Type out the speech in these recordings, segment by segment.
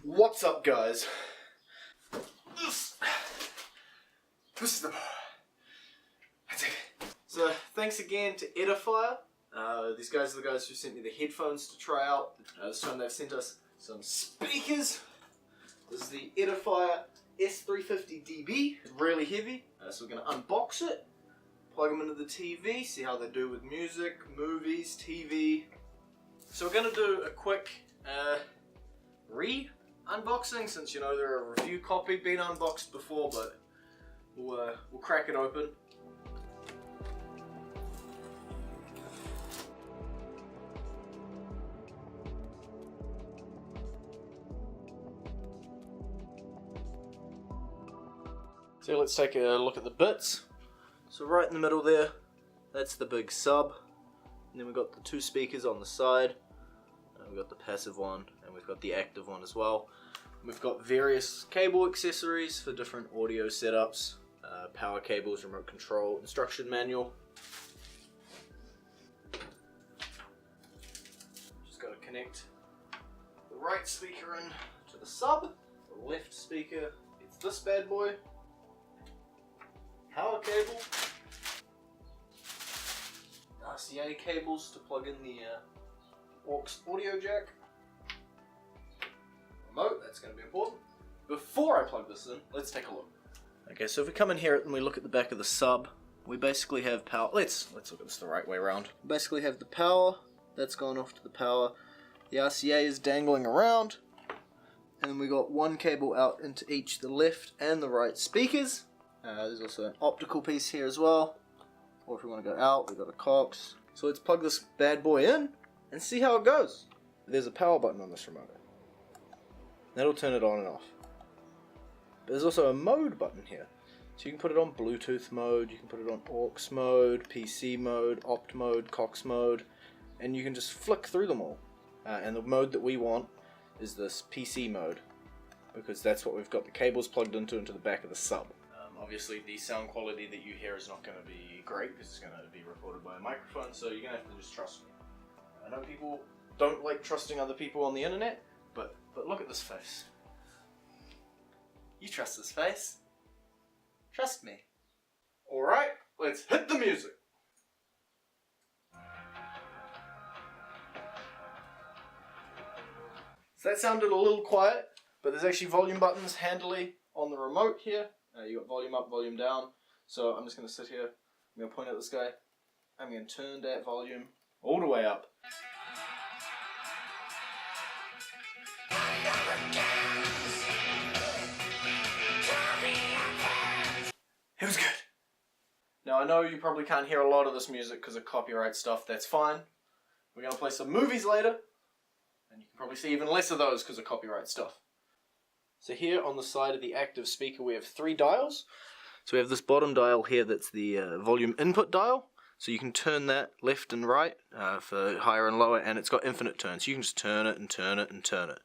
What's up, guys? This is the... So, thanks again to Edifier. These guys are the guys who sent me the headphones to try out. This time they've sent us some speakers. This is the Edifier S350DB. It's really heavy. So we're going to unbox it, plug them into the TV, see how they do with music, movies, TV. So we're going to do a quick re-unboxing, since you know there are a review copy been unboxed before, but we'll crack it open. So let's take a look at the bits. So right in the middle there, that's the big sub. And then we've got the two speakers on the side. We've got the passive one and we've got the active one as well. We've got various cable accessories for different audio setups. Power cables, remote control, instruction manual. Just got to connect the right speaker in to the sub. The left speaker, it's this bad boy. Power cable, RCA cables to plug in the aux audio jack, remote, that's going to be important. Before I plug this in, let's take a look. Okay, so if we come in here and we look at the back of the sub, we basically have power. Let's look at this the right way around. We basically have the power, that's gone off to the power. The RCA is dangling around, and then we got one cable out into each the left and the right speakers. There's also an optical piece here as well, or if we want to go out, we've got a coax. So let's plug this bad boy in and see how it goes. There's a power button on this remote. That'll turn it on and off. But there's also a mode button here. So you can put it on Bluetooth mode, you can put it on aux mode, PC mode, opt mode, cox mode, and you can just flick through them all. And the mode that we want is this PC mode, because that's what we've got the cables plugged into the back of the sub. Obviously the sound quality that you hear is not going to be great because it's going to be recorded by a microphone, so you're going to have to just trust me. I know people don't like trusting other people on the internet, but look at this face. You trust this face? Trust me. Alright, let's hit the music! So that sounded a little quiet, but there's actually volume buttons handily on the remote here. You got volume up, volume down. So I'm just going to sit here, I'm going to point at this guy, I'm going to turn that volume all the way up. It was good. Now I know you probably can't hear a lot of this music because of copyright stuff, that's fine. We're going to play some movies later, and you can probably see even less of those because of copyright stuff. So here on the side of the active speaker we have 3 dials. So we have this bottom dial here that's the volume input dial. So you can turn that left and right for higher and lower, and it's got infinite turns. So you can just turn it and turn it and turn it.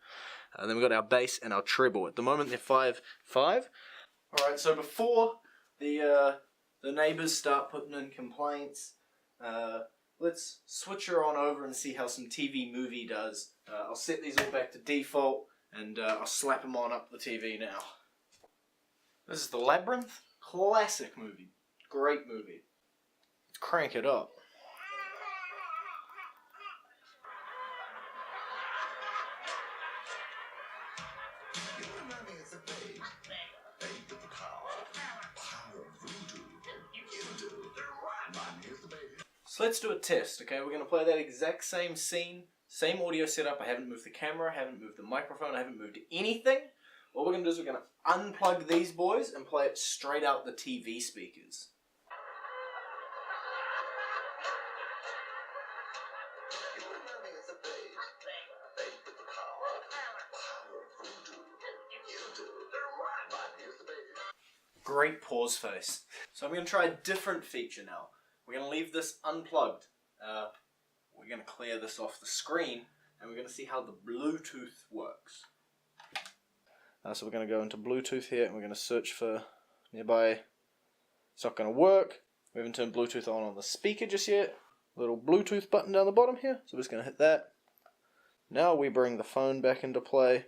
Then we've got our bass and our treble. At the moment they're 5-5. Alright, so before the neighbours start putting in complaints, let's switch her on over and see how some TV movie does. I'll set these all back to default. And I'll slap them on up the TV now. This is The Labyrinth. Classic movie. Great movie. Let's crank it up. So let's do a test, okay? We're going to play that exact same scene. Same audio setup. I haven't moved the camera, I haven't moved the microphone, I haven't moved anything. What we're going to do is we're going to unplug these boys and play it straight out the TV speakers. Great pause face. So I'm going to try a different feature now. We're going to leave this unplugged. We're going to clear this off the screen and we're going to see how the Bluetooth works. So we're going to go into Bluetooth here and we're going to search for nearby. It's not going to work. We haven't turned Bluetooth on the speaker just yet. Little Bluetooth button down the bottom here. So we're just going to hit that. Now we bring the phone back into play.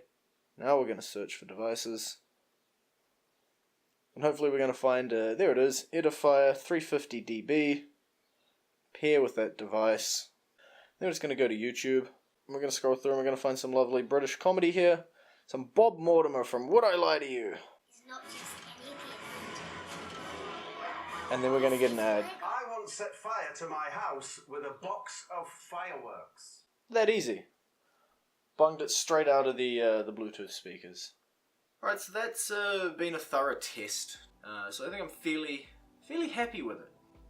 Now we're going to search for devices. And hopefully we're going to find, there it is, Edifier 350DB. Pair with that device. Then we're just going to go to YouTube. We're going to scroll through and we're going to find some lovely British comedy here. Some Bob Mortimer from Would I Lie to You? It's not just anything. And then we're going to get an ad. I once set fire to my house with a box of fireworks. That easy. Bunged it straight out of the Bluetooth speakers. Alright, so that's been a thorough test. So I think I'm fairly happy with it.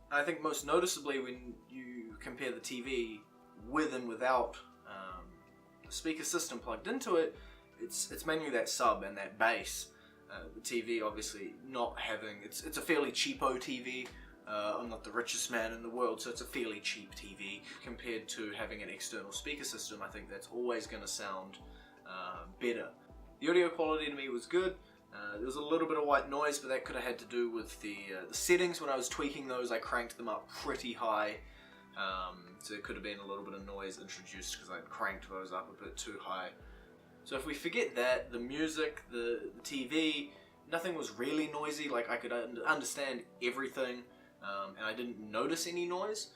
I think most noticeably when you compare the TV with and without the speaker system plugged into it, it's mainly that sub and that bass. The TV obviously not having, it's a fairly cheapo TV. I'm not the richest man in the world, so it's a fairly cheap TV compared to having an external speaker system. I think that's always going to sound better. The audio quality to me was good. There was a little bit of white noise, but that could have had to do with the settings. When I was tweaking those, I cranked them up pretty high, so there could have been a little bit of noise introduced because I cranked those up a bit too high. So if we forget that, the music, the TV, nothing was really noisy. Like, I could understand everything, and I didn't notice any noise.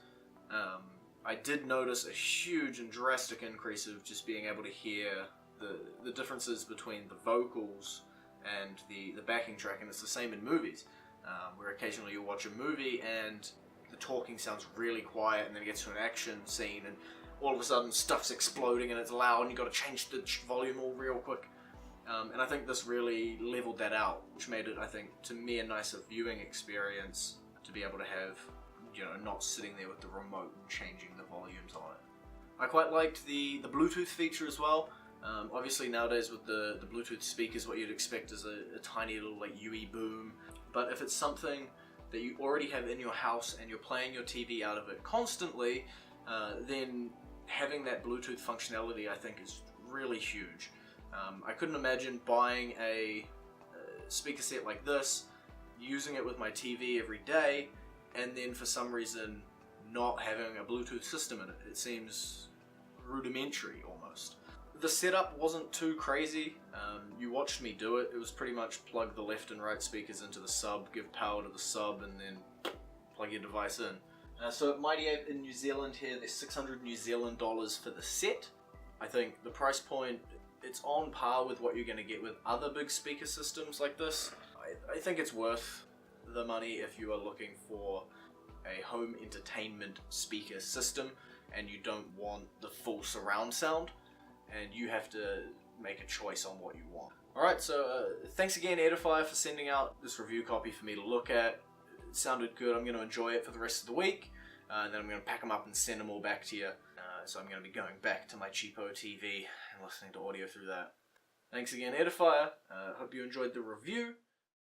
I did notice a huge and drastic increase of just being able to hear the differences between the vocals and the backing track, and it's the same in movies, where occasionally you'll watch a movie and the talking sounds really quiet, and then it gets to an action scene and all of a sudden stuff's exploding and it's loud and you've got to change the volume all real quick. And I think this really leveled that out, which made it, I think, to me, a nicer viewing experience to be able to have, you know, not sitting there with the remote and changing the volumes on it. I quite liked the Bluetooth feature as well. Obviously nowadays with the Bluetooth speakers, what you'd expect is a tiny little like UE boom. But if it's something that you already have in your house and you're playing your TV out of it constantly, then having that Bluetooth functionality, I think, is really huge. I couldn't imagine buying a speaker set like this, using it with my TV every day, and then for some reason not having a Bluetooth system in it. It seems rudimentary almost. The setup wasn't too crazy. You watched me do it. It was pretty much plug the left and right speakers into the sub, give power to the sub, and then plug your device in. So at Mighty Ape in New Zealand here, there's 600 New Zealand dollars for the set. I think the price point, it's on par with what you're going to get with other big speaker systems like this. I think it's worth the money if you are looking for a home entertainment speaker system and you don't want the full surround sound, and you have to make a choice on what you want. Alright, so thanks again Edifier for sending out this review copy for me to look at. It sounded good. I'm going to enjoy it for the rest of the week, and then I'm going to pack them up and send them all back to you. So I'm going to be going back to my cheapo TV and listening to audio through that. Thanks again Edifier. Hope you enjoyed the review.